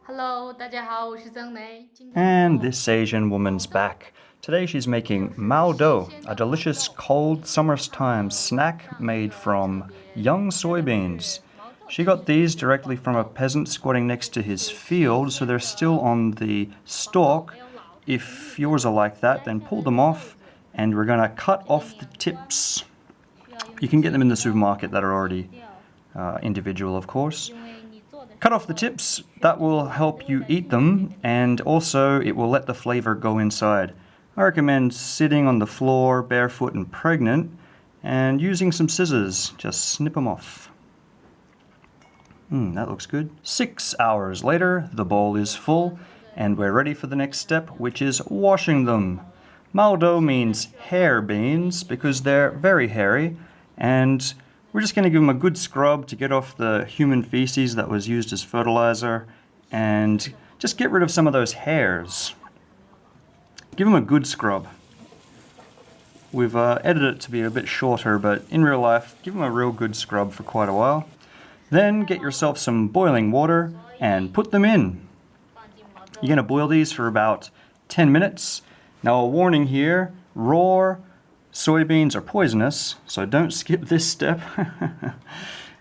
Hello，大家好，我是曾雷。And this Asian woman's back. Today she's making Maodou, a delicious cold summertime snack made from young soybeans. She got these directly from a peasant squatting next to his field, so they're still on the stalk. If yours are like that, then pull them off, and we're gonna cut off the tips. You can get them in the supermarket that are already individual, of course. Cut off the tips, that will help you eat them, and also it will let the flavor go inside. I recommend sitting on the floor barefoot and pregnant and using some scissors, just snip them off. That looks good. 6 hours later, the bowl is full and we're ready for the next step, which is washing them. Maodou means hair beans because they're very hairy, and we're just going to give them a good scrub to get off the human feces that was used as fertilizer and just get rid of some of those hairs. Give them a good scrub. We've edited it to be a bit shorter, but in real life, give them a real good scrub for quite a while. Then get yourself some boiling water and put them in. You're going to boil these for about 10 minutes. Now a warning here, raw soybeans are poisonous, so don't skip this step.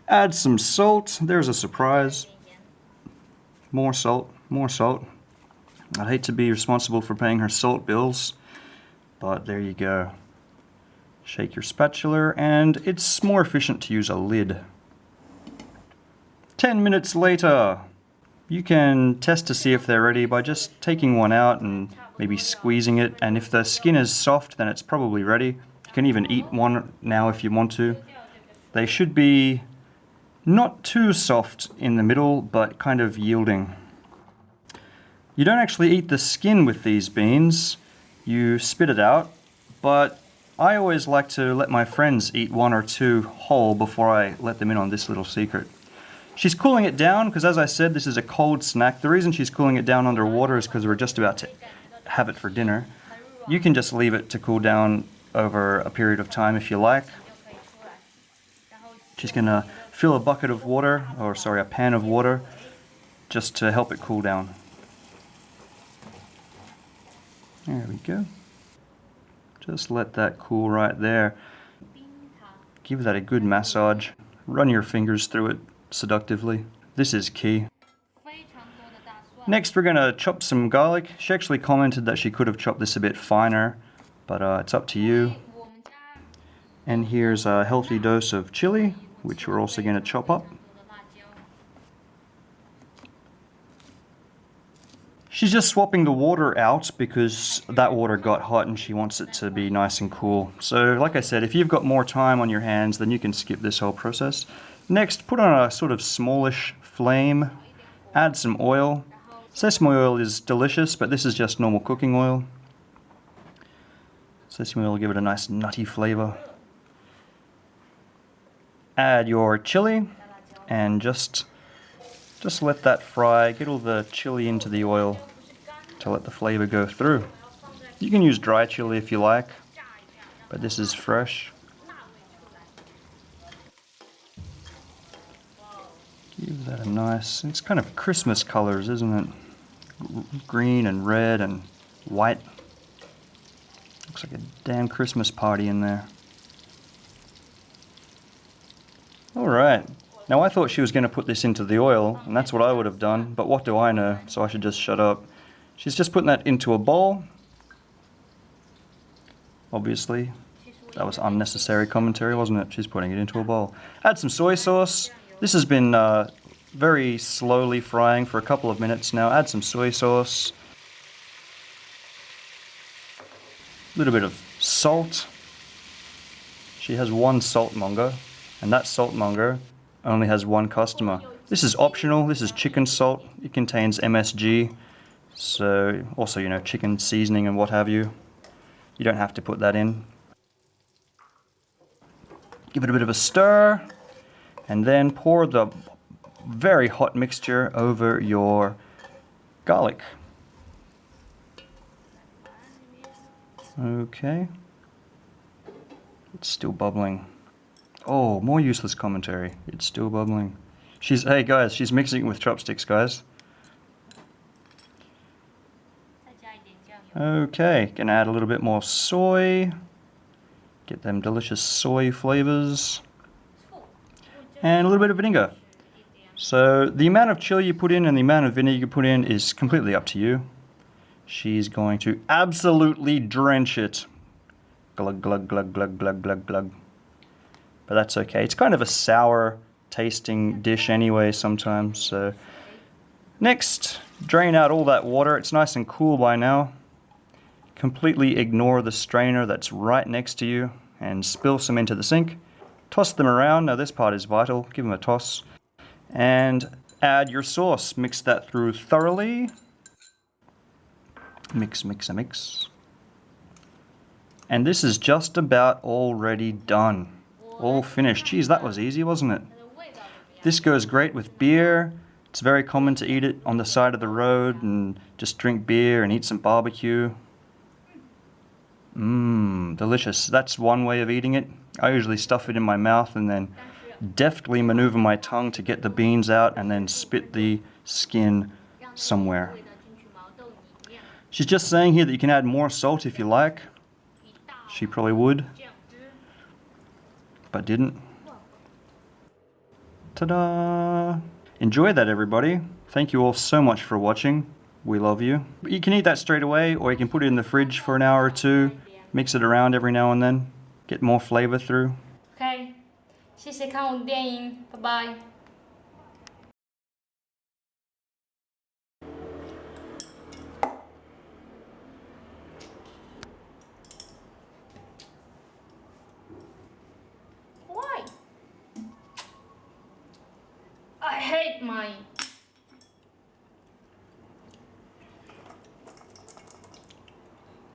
Add some salt. There's a surprise. More salt, more salt. I'd hate to be responsible for paying her salt bills, but there you go. Shake your spatula, and it's more efficient to use a lid. 10 minutes later. You can test to see if they're ready by just taking one out and maybe squeezing it, and if the skin is soft, then it's probably ready. You can even eat one now if you want to. They should be not too soft in the middle, but kind of yielding. You don't actually eat the skin with these beans, you spit it out, but I always like to let my friends eat one or two whole before I let them in on this little secret. She's cooling it down because, as I said, this is a cold snack. The reason she's cooling it down under water is because we're just about to have it for dinner. You can just leave it to cool down over a period of time if you like. She's going to fill a bucket of water, or sorry, a pan of water, just to help it cool down. There we go. Just let that cool right there. Give that a good massage. Run your fingers through it seductively. This is key. Next we're going to chop some garlic. She actually commented that she could have chopped this a bit finer, but it's up to you. And here's a healthy dose of chili, which we're also going to chop up. She's just swapping the water out because that water got hot and she wants it to be nice and cool. So like I said, if you've got more time on your hands, then you can skip this whole process. Next, put on a sort of smallish flame, add some oil. Sesame oil is delicious, but this is just normal cooking oil. Sesame oil will give it a nice nutty flavor. Add your chili and just let that fry. Get all the chili into the oil to let the flavor go through. You can use dry chili if you like, but this is fresh. Give that a nice, it's kind of Christmas colors, isn't it? Green and red and white. Looks like a damn Christmas party in there. Alright, now I thought she was going to put this into the oil, and that's what I would have done, but what do I know, so I should just shut up. She's just putting that into a bowl. Obviously, that was unnecessary commentary, wasn't it? She's putting it into a bowl. Add some soy sauce. This has been very slowly frying for a couple of minutes now. Add some soy sauce. A little bit of salt. She has one saltmonger, and that saltmonger only has one customer. This is optional. This is chicken salt. It contains MSG, so also, you know, chicken seasoning and what have you. You don't have to put that in. Give it a bit of a stir, and then pour the very hot mixture over your garlic. Okay. It's still bubbling. Oh, more useless commentary. It's still bubbling. Hey guys, she's mixing it with chopsticks, guys. Okay, gonna add a little bit more soy. Get them delicious soy flavors. And a little bit of vinegar. So the amount of chili you put in and the amount of vinegar you put in is completely up to you. She's going to absolutely drench it. Glug, glug, glug, glug, glug, glug, glug. But that's okay. It's kind of a sour tasting dish anyway sometimes. So next, drain out all that water. It's nice and cool by now. Completely ignore the strainer that's right next to you and spill some into the sink. Toss them around. Now this part is vital. Give them a toss. And add your sauce. Mix that through thoroughly. Mix, mix, a mix. And this is just about already done. All finished. Geez, that was easy, wasn't it? This goes great with beer. It's very common to eat it on the side of the road and just drink beer and eat some barbecue. Mmm, delicious. That's one way of eating it. I usually stuff it in my mouth and then deftly maneuver my tongue to get the beans out and then spit the skin somewhere. She's just saying here that you can add more salt if you like. She probably would, but didn't. Ta-da! Enjoy that, everybody. Thank you all so much for watching. We love you. You can eat that straight away, or you can put it in the fridge for an hour or two. Mix it around every now and then. Get more flavor through. OK，谢谢看我的电影，拜拜。